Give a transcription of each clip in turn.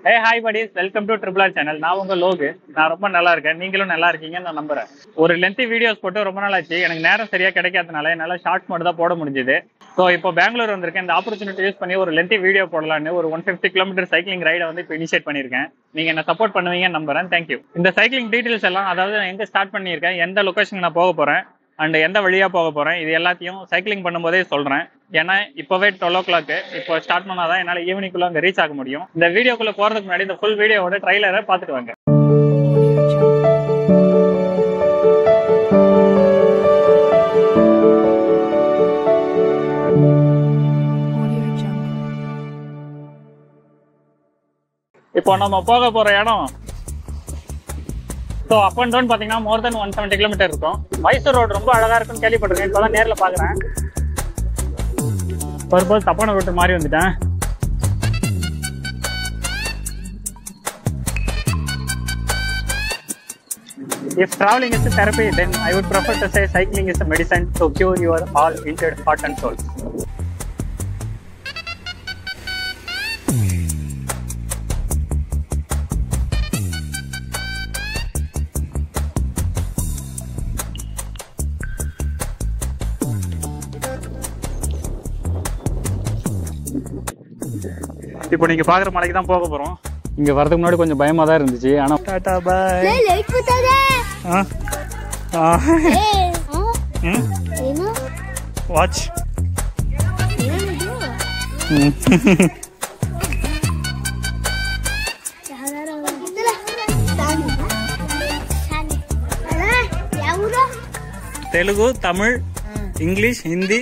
Hey hi buddies, welcome to Triple R channel. நான் உங்க லோகு. நான் ரொம்ப நல்லா இருக்கேன். நீங்களும் நல்லா இருக்கீங்கன்னு நான் நம்புறேன். ஒரு லென்த்தி வீடியோஸ் போட்டு ரொம்ப நாள் ஆச்சு. எனக்கு நேரம் சரியா கிடைக்காதனால என்னால ஷார்ட்ஸ் மட்டும் தான் போட முடிஞ்சது. ஸோ இப்போ பெங்களூர் வந்திருக்கேன். இந்த ஆப்பர்ச்சுனிட்டி யூஸ் பண்ணி ஒரு லென்த்தி வீடியோ போடலான்னு ஒரு 150 கிலோமீட்டர் சைக்கிளிங் ரைடை வந்து இப்போ இனிஷியேட் பண்ணியிருக்கேன். நீங்க என்ன சப்போர்ட் பண்ணுவீங்கன்னு நம்புறேன். தேங்க்யூ. இந்த சைக்கிளிங் டீடைல்ஸ் எல்லாம், அதாவது நான் எங்க ஸ்டார்ட் பண்ணியிருக்கேன், எந்த லொகேஷனுக்கு நான் போக போறேன் அண்ட் எந்த வழியா போக போறேன், இது எல்லாத்தையும் சைக்கிளிங் பண்ணும்போதே சொல்றேன். ஏன்னா இப்பவே 12 o'clock இப்போ ஸ்டார்ட் பண்ணாதான் என்னால ஈவினிங்குள்ள அங்க ரீச் ஆக முடியும். இந்த வீடியோக்குள்ள போறதுக்கு முன்னாடி இந்த ஃபுல் வீடியோவோட ட்ரைலரை பார்த்துட்டு வாங்க. இப்போ நம்ம போக போற இடம் ஸோ அப் அண்ட் டவுன் பார்த்தீங்கன்னா மோர் தென் 170 கிலோமீட்டர் இருக்கும். மைசூர் ரோடு ரொம்ப அழகா இருக்குன்னு கேள்விப்பட்டிருக்கேன். இப்போதான் நேரில் பார்க்குறேன். பர்பஸ் தப்பான ரூட்டு மாதிரி வந்துட்டேன். If traveling is a therapy, then I would prefer to say cycling is a medicine to cure your all injured heart and soul. இப்போ நீங்க பாக்குற மலைக்கு தான் போக போறோம். இங்க வரதுக்கு முன்னாடி கொஞ்சம் பயமா தான் இருந்துச்சு. ஆனா டாடா பை. லைட் போடாத. ஏனோ வாட்ச். తెలుగు, తమిళ్, ఇంగ్లీష్, హిందీ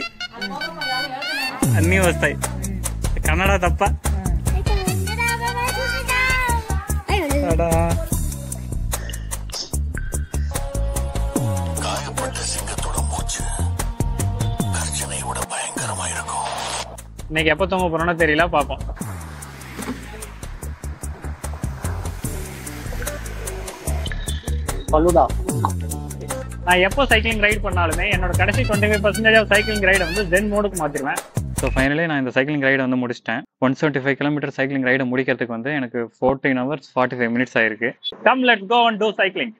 అన్నీ వస్తాయి. కన్నడ తప్ప. இன்னைக்கு எப்போ தூங்க போறோம்னு தெரியல, பாப்போம். பல்லுடா. நான் எப்போ சைக்கிளிங் ரைட் பண்ணாலுமே என்னோட கடைசி 25% ஆஃப் சைக்கிளிங் ரைடை வந்து ஜென் மோடுக்கு மாத்திருவேன். ஸோ ஃபைனலி நான் இந்த சைக்கிளிங் ரைடை வந்து முடிச்சிட்டேன். 175 கிலோமீட்டர் சைக்கிளிங் ரைடை முடிக்கிறதுக்கு வந்து எனக்கு 14 hours 45 minutes ஆயிருக்கு. Come let's go and do cycling.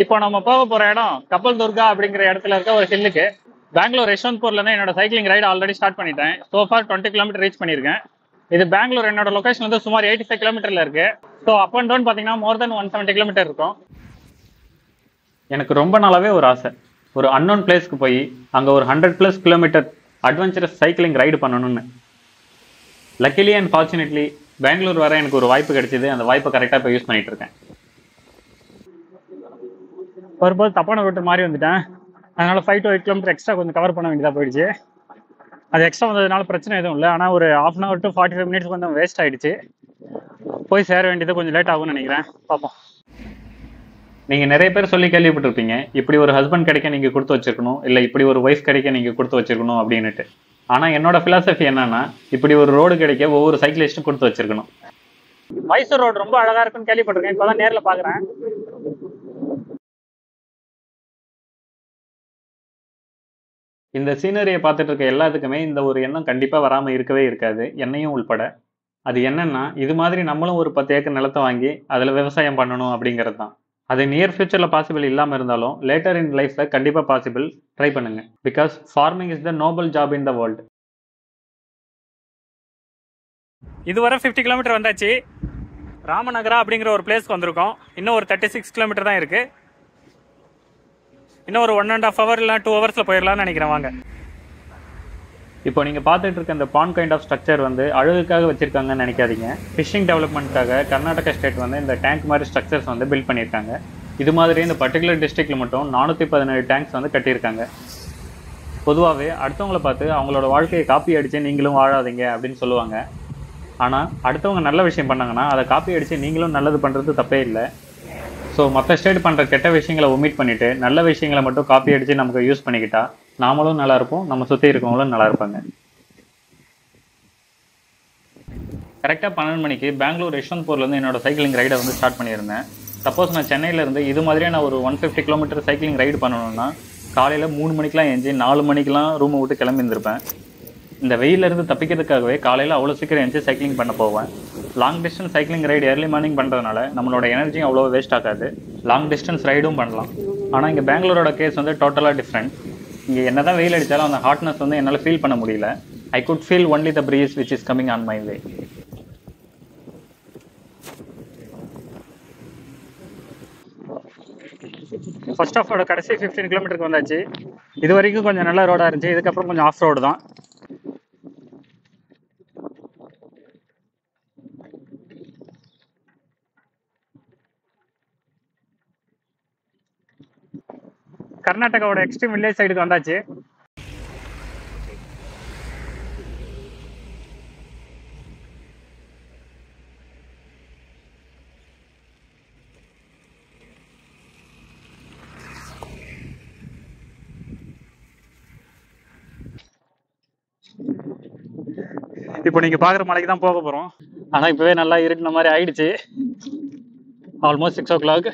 இப்போ நம்ம போக போற இடம் கப்பல் துர்கா அப்படிங்கிற இடத்துல இருக்க ஒரு ஹில்லுக்கு. பெங்களூர் யஷ்வந்த்பூர்ல இருந்து என்னோட சைக்கிளிங் ரைடு ஆல்ரெடி ஸ்டார்ட் பண்ணிட்டேன். சோஃபார் 20 கிலோமீட்டர் ரீச் பண்ணியிருக்கேன். இது பெங்களூர் என்னோட லொகேஷன் வந்து சுமார் 85 கிலோமீட்டர்ல இருக்கு. ஸோ அப் அண்ட் டவுன் பார்த்தீங்கன்னா மோர் தென் 170 கிலோமீட்டர் இருக்கும். எனக்கு ரொம்ப நாளாவே ஒரு ஆசை, ஒரு அன்னோன் பிளேஸ்க்கு போய் அங்கே ஒரு 100+ கிலோமீட்டர் அட்வென்ச்சரஸ் சைக்கிளிங் ரைடு பண்ணணும்னு. லக்கிலி அண்ட் ஃபார்ச்சுனேட்லி பெங்களூர் வர எனக்கு ஒரு வாய்ப்பு கிடைச்சிது. அந்த வாய்ப்பை கரெக்டாக இப்போ யூஸ் பண்ணிட்டு இருக்கேன். பர்பஸ் தப்பான ரூட்டு மாதிரி வந்துட்டேன். அதனால 5 to 8 கிலோமீட்டர் எக்ஸ்ட்ரா கொஞ்சம் கவர் பண்ண வேண்டியதாக போயிடுச்சு. அது எக்ஸ்ட்ரா வந்ததுனால பிரச்சனை எதுவும் இல்லை. ஆனால் ஒரு 1/2 hour to 45 minutes கொஞ்சம் வேஸ்ட் ஆகிடுச்சு. போய் சேர வேண்டியது கொஞ்சம் லேட் ஆகும்னு நினைக்கிறேன். பார்ப்போம். நீங்கள் நிறைய பேர் சொல்லி கேள்விப்பட்டிருப்பீங்க, இப்படி ஒரு ஹஸ்பண்ட் கிடைக்க நீங்கள் கொடுத்து வச்சிருக்கணும், இல்லை இப்படி ஒரு ஒய்ஃப் கிடைக்க நீங்கள் கொடுத்து வச்சிருக்கணும் அப்படின்னுட்டு. ஆனால் என்னோட ஃபிலாசபி என்னன்னா, இப்படி ஒரு ரோடு கிடைக்க ஒவ்வொரு சைக்கிளிஸ்ட்டும் கொடுத்து வச்சிருக்கணும். மைசூர் ரோடு ரொம்ப அழகாக இருக்குன்னு கேள்விப்பட்டிருக்கேன். இப்போ தான் நேரில் பார்க்குறேன். இந்த சீனரியை பார்த்துட்டு இருக்க எல்லாத்துக்குமே இந்த ஒரு எண்ணம் கண்டிப்பாக வராமல் இருக்கவே இருக்காது, என்னையும் உள்பட. அது என்னன்னா, இது மாதிரி நம்மளும் ஒரு 10 ஏக்கர் நிலத்தை வாங்கி அதில் விவசாயம் பண்ணணும் அப்படிங்கிறது தான். அது நியர் ஃபியூச்சரில் பாசிபிள் இல்லாமல் இருந்தாலும் லேட்டர் இன் லைஃப்பில் கண்டிப்பாக பாசிபிள். ட்ரை பண்ணுங்க. Because farming is the noble job in the world. இதுவரை 50 கிலோமீட்டர் வந்தாச்சு. ராமநகரா அப்படிங்கிற ஒரு பிளேஸ்க்கு வந்திருக்கோம். இன்னும் ஒரு 36 கிலோமீட்டர் தான் இருக்கு. இன்னும் ஒரு 1.5 hour இல்லை 2 hours போயிடலாம்னு நினைக்கிறேன். வாங்க. இப்போ நீங்கள் பார்த்துட்டு இருக்க இந்த பாண்ட் கைண்ட் ஆஃப் ஸ்ட்ரக்சர் வந்து அழகுக்காக வச்சிருக்காங்கன்னு நினைக்காதீங்க. ஃபிஷிங் டெவலப்மெண்ட்காக கர்நாடகா ஸ்டேட் வந்து இந்த டேங்க் மாதிரி ஸ்ட்ரக்சர்ஸ் வந்து பில்ட் பண்ணியிருக்காங்க. இது மாதிரி இந்த பர்டிகுலர் டிஸ்ட்ரிக்ட்ல மட்டும் 417 டேங்க்ஸ் வந்து கட்டியிருக்காங்க. பொதுவாகவே அடுத்தவங்களை பார்த்து அவங்களோட வாழ்க்கையை காப்பி அடித்து நீங்களும் வாழாதீங்க அப்படின்னு சொல்லுவாங்க. ஆனால் அடுத்தவங்க நல்ல விஷயம் பண்ணாங்கன்னா அதை காப்பி அடித்து நீங்களும் நல்லது பண்ணுறது தப்பே இல்லை. ஸோ மற்ற ஸ்டேட் பண்ணுற கெட்ட விஷயங்களை ஒமிட் பண்ணிவிட்டு நல்ல விஷயங்களை மட்டும் காப்பி அடித்து நமக்கு யூஸ் பண்ணிக்கிட்டா நாமளும் நல்லா இருப்போம், நம்ம சுற்றி இருக்கவங்களும் நல்லா இருப்பாங்க. கரெக்டாக 12 மணிக்கு பெங்களூர் யஷ்வந்த்பூர்லேருந்து என்னோட சைக்கிளிங் ரைடை வந்து ஸ்டார்ட் பண்ணியிருந்தேன். சப்போஸ் நான் சென்னையிலேருந்து இது மாதிரியே நான் ஒரு 150 கிலோமீட்டர் சைக்கிளிங் ரைடு பண்ணணும்னா காலையில் 3 மணிக்கெலாம் ஏஞ்சி 4 மணிக்கெலாம் ரூமை விட்டு கிளம்பி இருந்திருப்பேன். இந்த வெயிலிருந்து தப்பிக்கிறதுக்காகவே காலையில் அவ்வளோ சீக்கிரம் ஏஞ்சி சைக்கிளிங் பண்ண போவேன். Long distance cycling ride early morning பண்ணுறதுனால நம்மளோட எனர்ஜியும் அவ்வளோ வேஸ்ட் ஆகாது. லாங் டிஸ்டன்ஸ் ரைடும் பண்ணலாம். ஆனால் இங்கே பெங்களூரோட கேஸ் வந்து டோட்டலாக டிஃப்ரெண்ட். இங்கே என்ன தான் வெயில் அடித்தாலும் அந்த ஹாட்னஸ் வந்து என்னால் ஃபீல் பண்ண முடியல. I could feel only the breeze which is coming on my way. First ஆஃபோட கடைசி 15 கிலோமீட்டருக்கு வந்தாச்சு. இது வரைக்கும் கொஞ்சம் நல்ல ரோடாக இருந்துச்சு. இதுக்கப்புறம் கொஞ்சம் ஆஃப் ரோடு தான். கர்நாடகாவோட எக்ஸ்ட்ரீம் வில்லேஜ் சைடுக்கு வந்தாச்சு. இப்போ நீங்கள் பார்க்குற மலைக்கு தான் போக போகிறோம். ஆனால் இப்போவே நல்லா இருட்டின மாதிரி ஆயிடுச்சு. Almost 6 o'clock.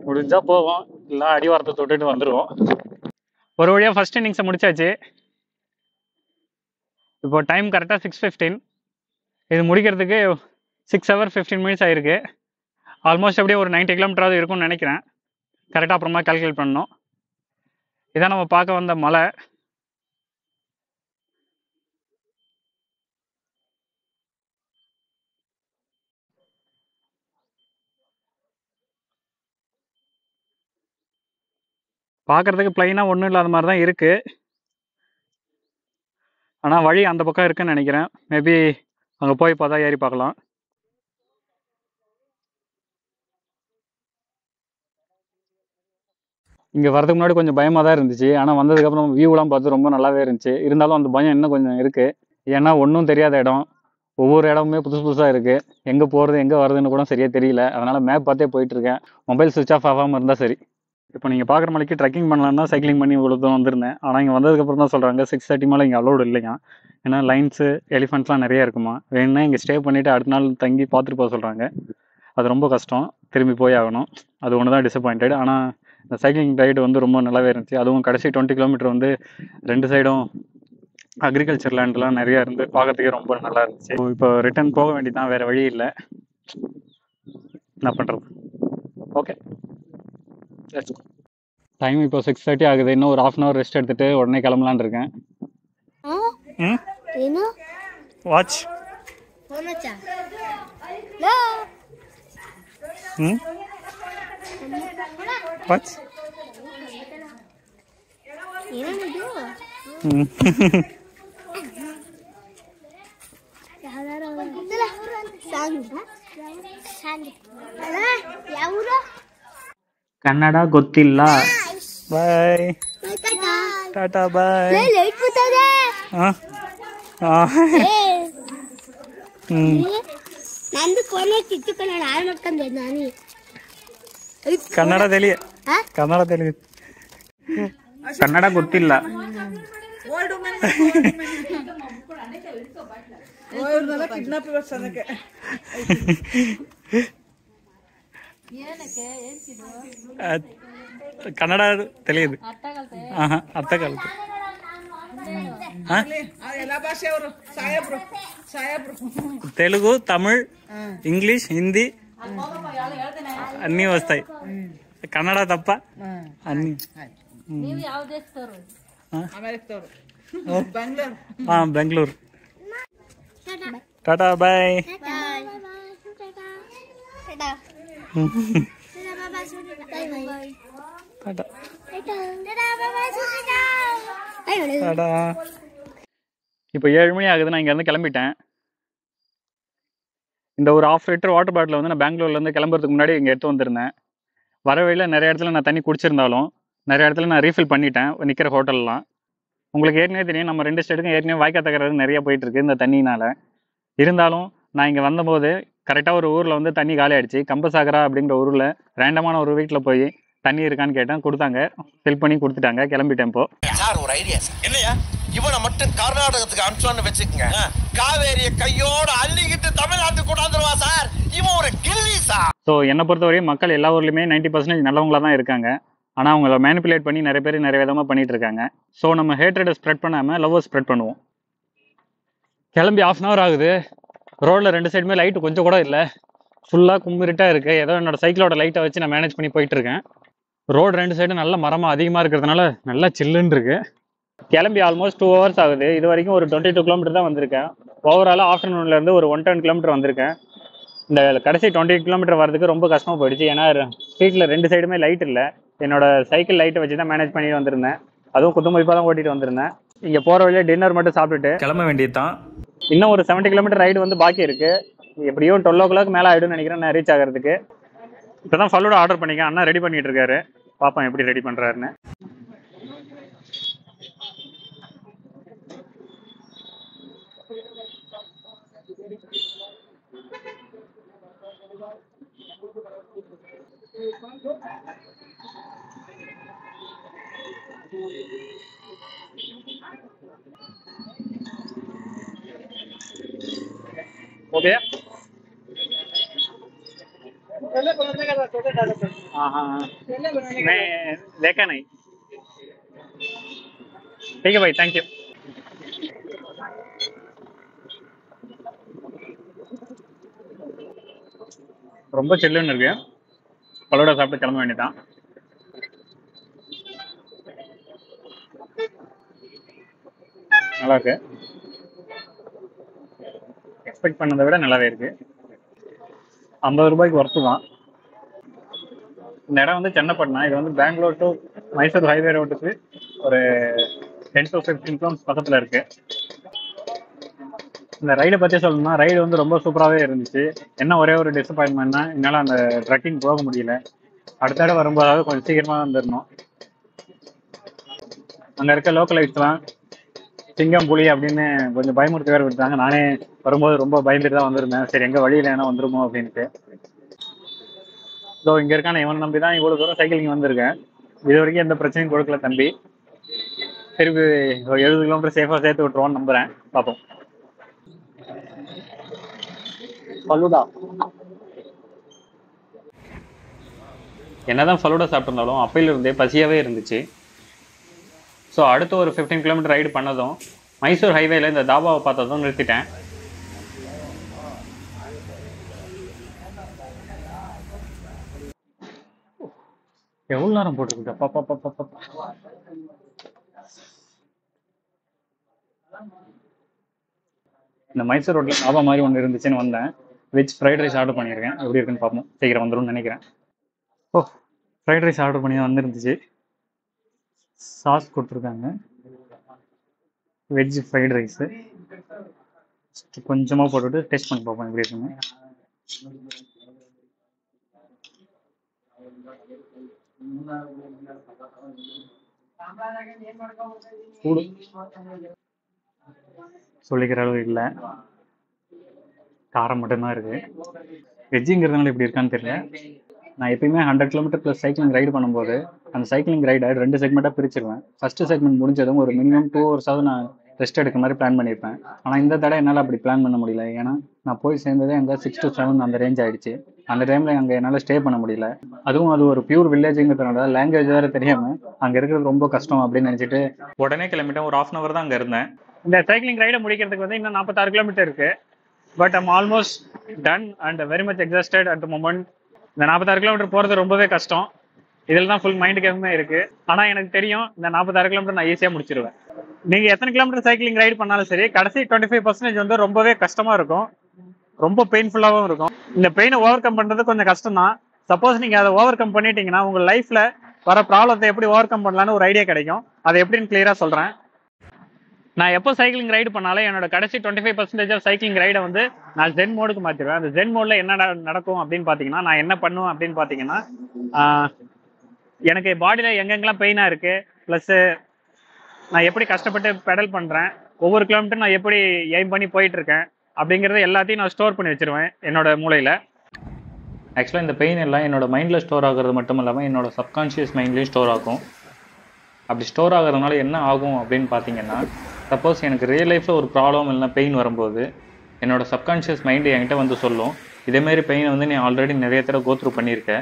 முடிஞ்சால் போவோம், இல்லை அடிவாரத்தை தொட்டுட்டு வந்துடுவோம். ஒரு வழியாக ஃபர்ஸ்ட் இன்னிங்ஸை முடிச்சாச்சு. இப்போ டைம் கரெக்டாக 6:15. இது முடிக்கிறதுக்கு 6 hours 15 minutes ஆகிருக்கு. ஆல்மோஸ்ட் அப்படியே ஒரு 90 கிலோமீட்டராவது இருக்கும்னு நினைக்கிறேன். கரெக்டாக அப்புறமா கால்குலேட் பண்ணணும். இதான் நம்ம பார்க்க வந்த மலை. பார்க்குறதுக்கு பிளைனாக ஒன்றும் இல்லாத மாதிரி தான் இருக்குது. ஆனால் வழி அந்த பக்கம் இருக்குன்னு நினைக்கிறேன். மேபி அங்கே போய் பார்த்தா ஏறி பார்க்கலாம். இங்கே வரதுக்கு முன்னாடி கொஞ்சம் பயமாக தான் இருந்துச்சு. ஆனால் வந்ததுக்கப்புறம் வியூலாம் பார்த்து ரொம்ப நல்லாவே இருந்துச்சு. இருந்தாலும் அந்த பயம் இன்னும் கொஞ்சம் இருக்குது. ஏன்னா ஒன்றும் தெரியாத இடம், ஒவ்வொரு இடமுமே புதுசு புதுசாக இருக்குது. எங்கே போகிறது எங்கே வருதுன்னு கூட சரியாக தெரியல. அதனால் மேப் பார்த்தே போயிட்டுருக்கேன். மொபைல் சுவிட்ச் ஆஃப் ஆகாமல் இருந்தால் சரி. இப்போ நீங்கள் பார்க்குற மலைக்கு ட்ரெக்கிங் பண்ணலான்னா சைக்கிளிங் பண்ணி இவ்வளோ தூரம் வந்திருந்தேன். ஆனால் இங்கே வந்ததுக்கப்புறம் தான் சொல்கிறாங்க 6:30 மேலே இங்கே அலோடு இல்லைங்க. ஏன்னா லைன்ஸு எலிஃபெண்ட்ஸ்லாம் நிறையா இருக்குமா. வேணுன்னா இங்கே ஸ்டே பண்ணிவிட்டு அடுத்த நாள் தங்கி பார்த்துட்டு போக சொல்கிறாங்க. அது ரொம்ப கஷ்டம். திரும்பி போய் ஆகணும். அது ஒன்று தான் டிசப்பாயிண்டட். ஆனால் இந்த சைக்கிளிங் ரைடு வந்து ரொம்ப நல்லாவே இருந்துச்சு. அதுவும் கடைசி 20 கிலோமீட்டர் வந்து 2 சைடும் அக்ரிகல்ச்சர் லேண்ட்லாம் நிறையா இருந்து பார்க்கறதுக்கே ரொம்ப நல்லா இருந்துச்சு. இப்போ ரிட்டர்ன் போக வேண்டியதான், வேறு வழி இல்லை. என்ன பண்ணுறது? ஓகே, டைம் இப்போ 6:30 ஆகுது. இன்னும் ஒரு 1/2 hour ரெஸ்ட் எடுத்துட்டு உடனே கிளம்பலான் இருக்கேன். வாட்ச் வாட்ச் ಕನ್ನಡ ಗೊತ್ತಿಲ್ಲ. ಬಾಯ್, ಟಾಟಾ ಬಾಯ್. ಕನ್ನಡ ತಿಳಿಯ, ಕನ್ನಡ ತಿಳಿಯ, ಕನ್ನಡ ಗೊತ್ತಿಲ್ಲ. ಕನ್ನಡ ತಿಳಿಯದು, ಅರ್ಥ ಕಲಿತು. తెలుగు, తమిళ్, ఇంగ్లీష్, హిందీ అన్నీ వస్తాయి. కన్నడ తప్ప అన్ని. బెంగళూరు. టాటా బాయ్. இப்போ 7 மணி ஆகுது. நான் இங்கேருந்து கிளம்பிட்டேன். இந்த ஒரு 1/2 லிட்டர் வாட்டர் பாட்டில் வந்து நான் பெங்களூர்லேருந்து கிளம்புறதுக்கு முன்னாடி இங்கே எடுத்து வந்திருந்தேன். வர வழியில் நிறைய இடத்துல நான் தண்ணி குடிச்சிருந்தாலும் நிறைய இடத்துல நான் ரீஃபில் பண்ணிட்டேன் நிற்கிற ஹோட்டல்லாம். உங்களுக்கு ஏற்கனவே தெரியும், நம்ம 2 ஸ்டேட்டுக்கும் ஏற்கனவே வாய்க்கா தகராறு நிறைய போயிட்டுருக்கு இந்த தண்ணினால். இருந்தாலும் நான் இங்கே வந்தபோது கரெக்டாக ஒரு ஊரில் வந்து தண்ணி காலி ஆகிடுச்சு. கம்பசாகரா அப்படிங்கிற ஊரில் ரேண்டமான ஒரு வீட்டில் போய் தண்ணி இருக்கான்னு கேட்டேன். கொடுத்தாங்க, ஃபில் பண்ணி கொடுத்துட்டாங்க. கிளம்பிட்டேன். இப்போ சார் ஒரு ஐடியா இல்லையா, இவனை மட்டும் கர்நாடகத்துக்கு அனுப்பிச்சோன்னு வச்சுக்கோங்க, காவேரியை கையோட அள்ளிக்கிட்டு தமிழ்நாட்டுக்கு கொண்டாந்துருவா சார். இவன் ஒரு கில்லி சார். ஸோ என்னை பொறுத்தவரையும் மக்கள் எல்லா ஊர்லேயுமே 90% நல்லவங்களாக தான் இருக்காங்க. ஆனால் அவங்கள மேனிப்புலேட் பண்ணி நிறைய பேர் நிறைய விதமாக பண்ணிகிட்டு இருக்காங்க. ஸோ நம்ம ஹேட்ரடை ஸ்ப்ரெட் பண்ணாமல் லவ்வை ஸ்ப்ரெட் பண்ணுவோம். கிளம்பி 1/2 hour ஆகுது. ரோடில் 2 சைடுமே லைட்டு கொஞ்சம் கூட இல்லை, ஃபுல்லாக கும்பிருட்டாக இருக்குது. ஏதோ என்னோடய சைக்கிளோட லைட்டை வச்சு நான் மேனேஜ் பண்ணி போயிட்டுருக்கேன். ரோடு 2 சைடும் நல்ல மரமாக அதிகமாக இருக்கிறதுனால நல்லா சில்லுன்னு இருக்குது. கிளம்பி ஆல்மோஸ்ட் 2 hours ஆகுது. இது வரைக்கும் ஒரு 22 கிலோமீட்டர் தான் வந்திருக்கேன். ஓவராலாக ஆஃப்டர்நூன்லேருந்து ஒரு 110 கிலோமீட்டர் வந்திருக்கேன். இந்த கடைசி 20 கிலோமீட்டர் வரதுக்கு ரொம்ப கஷ்டமாக போயிடுச்சு. ஏன்னா ஸ்ட்ரீட்டில் 2 சைடுமே லைட் இல்லை. என்னோட சைக்கிள் லைட்டை வச்சு தான் மேனேஜ் பண்ணி வந்திருந்தேன். அதுவும் குத்துமதிப்பாக தான் ஓட்டிகிட்டு வந்திருந்தேன். இங்கே போகிற வழியே டின்னர் மட்டும் சாப்பிட்டுட்டு கிளம்ப வேண்டியது தான். இன்னும் ஒரு 70 கிலோமீட்டர் ரைடு வந்து பாக்கி இருக்குது. எப்படியும் 12 o'clock மேலே ஆகிடும்னு நினைக்கிறேன் நான் ரீச் ஆகிறதுக்கு. இப்போ தான் ஃபலூடா ஆர்டர் பண்ணிக்கேன். அண்ணா ரெடி பண்ணிட்டு இருக்காரு. பார்ப்போம் எப்படி ரெடி பண்ணுறாருன்னு. ओके हाँ, मैं देखा नहीं. ठीक है भाई, थैंक यू. ரொம்ப சில்லுன்னு இருக்கு. ஃபலூடா சாப்பிட்டு கிளம்ப வேண்டியதான். நல்லா இருக்கு. எக்ஸ்பெக்ட் பண்ணதை விட நல்லாவே இருக்கு. 50 ரூபாய்க்கு ஒர்த்து தான். இந்த இடம் வந்து சென்னப்பட்டினம். இது வந்து பெங்களூர் டு மைசூர் ஹைவே ரோட்டுக்கு ஒரு 10 to 15 கிலோமீட்டர்ஸ் பக்கத்தில் இருக்கு. இந்த ரைடை பற்றி சொல்லணும்னா ரைடு வந்து ரொம்ப சூப்பராகவே இருந்துச்சு. என்ன ஒரே ஒரு டிசப்பாயின்மெண்ட்னா என்னால் அந்த ட்ரெக்கிங் போக முடியல. அடுத்த இடம் வரும்போதாவது கொஞ்சம் சீக்கிரமாக வந்துடணும். அங்கே இருக்க லோக்கலைட்ஸ்லாம் சிங்கம் புலி அப்படின்னு கொஞ்சம் பயமுறுத்தி வேறு விட்டாங்க. நானே வரும்போது ரொம்ப பயந்துட்டு தான் வந்திருந்தேன். சரி எங்கே வழியில் என்ன வந்துருமோ அப்படின்ட்டு. ஸோ இங்கே இருக்கான இவனை நம்பி தான் இவ்வளோ தூரம் சைக்கிளிங் வந்திருக்கேன். இது வரைக்கும் எந்த பிரச்சனையும் கொடுக்கல தம்பி. திருப்பி 70 கிலோமீட்டர் சேஃபாக சேர்த்து விட்டுருவோன்னு நம்புகிறேன். பார்ப்போம். ஃபலூடா என்னதான் ஃபலூடா சாப்பிட்ருந்தாலும் அப்பையிலிருந்தே பசியாகவே இருந்துச்சு. ஸோ அடுத்த ஒரு 15 கிலோமீட்டர் ரைடு பண்ணதும் மைசூர் ஹைவேல இந்த தாபாவை பார்த்ததும் நிறுத்திட்டேன். எவ்வளோ நேரம் போட்டிருக்கு பாப்பா. இந்த மைசூர் ரோட்டில் தாபா மாதிரி ஒன்று இருந்துச்சுன்னு வந்தேன். வெஜ் ஃப்ரைட் ரைஸ் ஆர்டர் பண்ணியிருக்கேன். எப்படி இருக்குன்னு பார்ப்போம். சீக்கிரம் வந்துடும் நினைக்கிறேன். ஃப்ரைட் ரைஸ் ஆர்டர் பண்ணி வந்துருந்துச்சு. சாஸ் கொடுத்துருக்காங்க. வெஜ் ஃப்ரைட் ரைஸு கொஞ்சமாக போட்டுவிட்டு டேஸ்ட் பண்ணி பார்ப்போம் எப்படி இருக்குன்னு. சூடு சொல்லிக்கிற அளவு இல்லை, காரம் மட்டும்தான் இருக்குது. வெஜ்ஜுங்கிறதுனால எப்படி இருக்கான்னு தெரியல. நான் எப்பயுமே 100 கிலோமீட்டர் ப்ளஸ் சைக்கிளிங் ரைடு பண்ணும்போது அந்த சைக்கிளிங் ரைடை 2 செக்மெண்ட்டாக பிரிச்சிருவேன். ஃபஸ்ட்டு செக்மெண்ட் முடிஞ்சதும் ஒரு மினிமம் 2 hours நான் ரெஸ்ட் எடுக்கிற மாதிரி பிளான் பண்ணியிருப்பேன். ஆனால் இந்த தடவை என்னால் அப்படி பிளான் பண்ண முடியல. ஏன்னா நான் போய் சேர்ந்ததே அங்கே 6 to 7 அந்த ரேஞ்ச் ஆகிடுச்சு. அந்த டைமில் அங்கே என்னால் ஸ்டே பண்ண முடியல. அதுவும் அது ஒரு பியூர் வில்லேஜுங்கிறதுனால லாங்குவேஜ் வேறு தெரியாமல் அங்கே இருக்கிறது ரொம்ப கஷ்டம் அப்படின்னு நினச்சிட்டு உடனே கிளம்பிட்டேன். ஒரு 1/2 hour தான் அங்கே இருந்தேன். இந்த சைக்கிளிங் ரைடை முடிக்கிறதுக்கு வந்து இன்னும் 46 கிலோமீட்டர் இருக்குது. But I'm almost done and very much exhausted at the moment. இந்த 46 கிலோமீட்டர் போகிறது ரொம்பவே கஷ்டம். இதில் தான் ஃபுல் மைண்டு கேமே இருக்குது. ஆனால் எனக்கு தெரியும் இந்த 46 கிலோமீட்டர் நான் ஈஸியாக முடிச்சிருவேன். நீங்கள் எத்தனை கிலோமீட்டர் சைக்கிளிங் ரைடு பண்ணாலும் சரி, கடைசி 25% வந்து ரொம்பவே கஷ்டமாக இருக்கும், ரொம்ப பெயின்ஃபுல்லாகவும் இருக்கும். இந்த பெயினை ஓவர் கம் பண்ணுறது கொஞ்சம் கஷ்டம் தான். சப்போஸ் நீங்கள் அதை ஓவர் கம் பண்ணிட்டீங்கன்னா உங்கள் லைஃப்பில் வர ப்ராப்ளத்தை எப்படி ஓவர் கம் பண்ணலான்னு ஒரு ஐடியா கிடைக்கும். அதை எப்படின்னு கிளியராக சொல்கிறேன். நான் எப்போ சைக்கிளிங் ரைடு பண்ணாலும் என்னோட கடைசி 25% ஆஃப் சைக்கிளிங் ரைடை வந்து நான் ஜென் மோடுக்கு மாற்றிடுவேன். அந்த ஜென் மோடில் என்ன நடக்கும் அப்படின்னு பார்த்தீங்கன்னா, நான் என்ன பண்ணுவேன் அப்படின்னு பார்த்தீங்கன்னா, எனக்கு பாடியில் எங்கெங்கெல்லாம் பெயினாக இருக்குது, ப்ளஸ்ஸு நான் எப்படி கஷ்டப்பட்டு பெடல் பண்ணுறேன், ஒவ்வொரு கிலோமீட்டர் நான் எப்படி எய்ம் பண்ணி போயிட்டுருக்கேன் அப்படிங்கிறத எல்லாத்தையும் நான் ஸ்டோர் பண்ணி வச்சுருவேன் என்னோட மூளையில். ஆக்சுவலாக இந்த பெயின் எல்லாம் என்னோட மைண்டில் ஸ்டோர் ஆகிறது மட்டும் இல்லாமல் என்னோட சப்கான்ஷியஸ் மைண்ட்லேயும் ஸ்டோர் ஆகும். அப்படி ஸ்டோர் ஆகிறதுனால என்ன ஆகும் அப்படின்னு பார்த்தீங்கன்னா, சப்போஸ் எனக்கு ரியல் லைஃப்பில் ஒரு ப்ராப்ளம் இல்லைனா பெயின் வரும்போது என்னோட சப்கான்ஷியஸ் மைண்டு என்கிட்ட வந்து சொல்லும், இதேமாரி பெயினை வந்து நீ ஆல்ரெடி நிறைய தடவை கோத்ரூ பண்ணியிருக்க,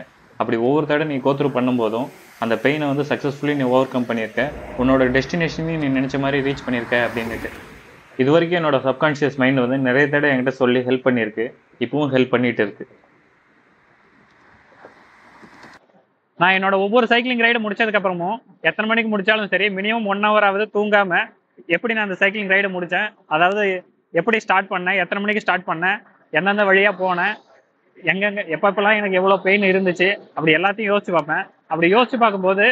அப்படி ஒவ்வொரு தடவை நீ கோத்ரூ பண்ணும்போதும் அந்த பெயினை வந்து சக்ஸஸ்ஃபுல்லி நீ ஓவர் கம் பண்ணியிருக்க, உன்னோட டெஸ்டினேஷனையும் நீ நினச்ச மாதிரி ரீச் பண்ணியிருக்க அப்படின்னுட்டு. இது வரைக்கும் என்னோட சப்கான்ஷியஸ் மைண்ட் வந்து நிறைய தடவை என்கிட்ட சொல்லி ஹெல்ப் பண்ணியிருக்கு, இப்பவும் ஹெல்ப் பண்ணிட்டு இருக்கு. நான் என்னோட ஒவ்வொரு சைக்கிளிங் ரைடு முடிச்சதுக்கு அப்புறமும் எத்தனை மணிக்கு முடிச்சாலும் சரி, மினிமம் 1 hour ஆகுது தூங்காம எப்படி நான் அந்த சைக்கிளிங் ரைடு முடிச்சேன், அதாவது எப்படி ஸ்டார்ட் பண்ணேன், எத்தனை மணிக்கு ஸ்டார்ட் பண்ணேன், எந்தெந்த வழியா போனேன், எங்கெங்க எப்பப்பெல்லாம் எனக்கு எவ்வளவு பெயின் இருந்துச்சு, அப்படி எல்லாத்தையும் யோசிச்சு பார்ப்பேன். அப்படி யோசிச்சு பார்க்கும்போது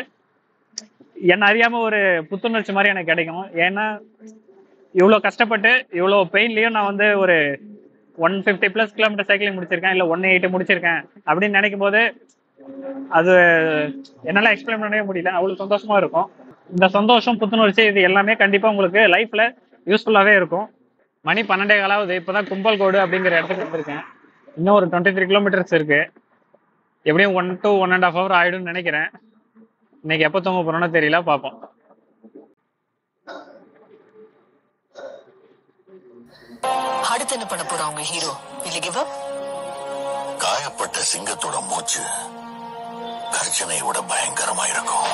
என்ன அறியாம ஒரு புத்துணர்ச்சி மாதிரி எனக்கு கிடைக்கும். ஏன்னா இவ்வளவு கஷ்டப்பட்டு இவ்வளவு பெயின்லயும் நான் வந்து ஒரு 150+ கிலோமீட்டர் சைக்கிளிங் முடிச்சிருக்கேன், இல்ல 180 முடிச்சிருக்கேன் அப்படின்னு நினைக்கும் போது அது என்னால எக்ஸ்பிளைன் பண்ணவே முடியல, அவ்வளவு சந்தோஷமா இருக்கும். இந்த சந்தோஷம், புத்துணர்ச்சி, இது எல்லாமே கண்டிப்பா உங்களுக்கு லைஃப்ல யூஸ்ஃபுல்லாவே இருக்கும். மணி 12:15 இப்பதான் கும்பல்கோடு அப்படிங்கிற இடத்துக்கு வந்திருக்கேன். இன்னும் ஒரு 23 கிலோமீட்டர்ஸ் இருக்கு. எப்படியும் 1 to 1.5 hour ஆயிடும்னு நினைக்கிறேன். இன்னைக்கு எப்ப தூங்க போறோம்னு தெரியல, பார்ப்போம். அடுத்து என்ன பண்ண போறா உங்க ஹீரோ? இல்ல கிவ் அப்? காயப்பட்ட சிங்கத்தோட மூச்சு கர்ஜனையை விட பயங்கரமா இருக்கும்.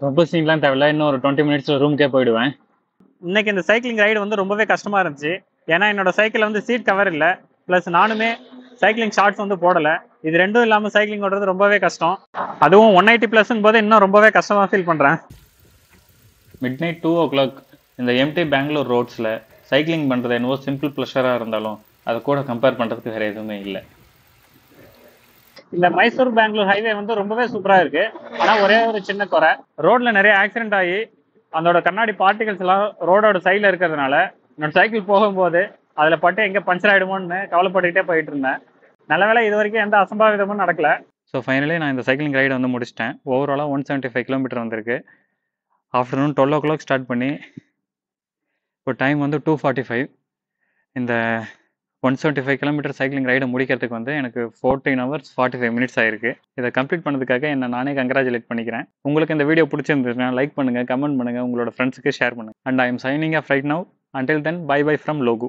ரொம்ப சீன்லாம் தேவையில்ல, இன்னும் ஒரு 20 மினிட்ஸ்ல ரூம்க்கே போயிடுவேன். இன்னைக்கு இந்த சைக்கிளிங் ரைடு வந்து ரொம்பவே கஷ்டமா இருந்துச்சு. ஏன்னா என்னோட சைக்கிள் வந்து சீட் கவர் இல்லை, பிளஸ் நானுமே சைக்கிளிங் ஷார்ட்ஸ் வந்து போடல. இது ரெண்டும் இல்லாம சைக்கிளிங் ஓடுறது ரொம்பவே கஷ்டம். அதுவும் 180+ போது இன்னும் ரொம்பவே கஷ்டமா ஃபீல் பண்றேன். மிட்நைட் 2 o'clock இந்த எம்டி பெங்களூர் ரோட்ஸ்ல சைக்கிளிங் பண்றது என்னவோ சிம்பிள் ப்ளஷரா இருந்தாலும் அதை கூட கம்பேர் பண்றதுக்கு வேற எதுவுமே இல்லை. இந்த மைசூர் பெங்களூர் ஹைவே வந்து ரொம்பவே சூப்பரா இருக்கு. ஆனா ஒரே ஒரு சின்ன குறை, ரோட்ல நிறைய ஆக்சிடென்ட் ஆகி அதோட கண்ணாடி பார்ட்டிகல்ஸ் எல்லாம் ரோடோட சைட்ல இருக்கிறதுனால என்னோட சைக்கிள் போகும்போது அதுல பட்டு எங்க பஞ்சர் ஆயிடுமோன்னு கவலைப்பட்டுக்கிட்டே போயிட்டு இருந்தேன். நல்ல வேளை இது வரைக்கும் எந்த அசம்பாவிதமும் நடக்கல. ஸோ ஃபைனலி நான் இந்த சைக்கிளிங் ரைடை வந்து முடிச்சிட்டேன். ஓவராலாக 175 கிலோமீட்டர் வந்திருக்கு. ஆஃப்டர்நூன் 12 o'clock ஸ்டார்ட் பண்ணி இப்போ டைம் வந்து 2:45. இந்த 175 கிலோமீட்டர் சைக்கிளிங் ரைடை முடிக்கிறதுக்கு வந்து எனக்கு 14 hours 45 minutes ஆயிருக்கு. இதை கம்ப்ளீட் பண்ணதுக்காக என்ன நானே கங்க்ராச்சுலேட் பண்ணிக்கிறேன். உங்களுக்கு இந்த வீடியோ பிடிச்சிருந்துச்சுன்னா லைக் பண்ணுங்க, கமெண்ட் பண்ணுங்க, உங்களோட ஃப்ரெண்ட்ஸுக்கு ஷேர் பண்ணுங்க. And I am signing off right now. Until then, bye bye from Logu.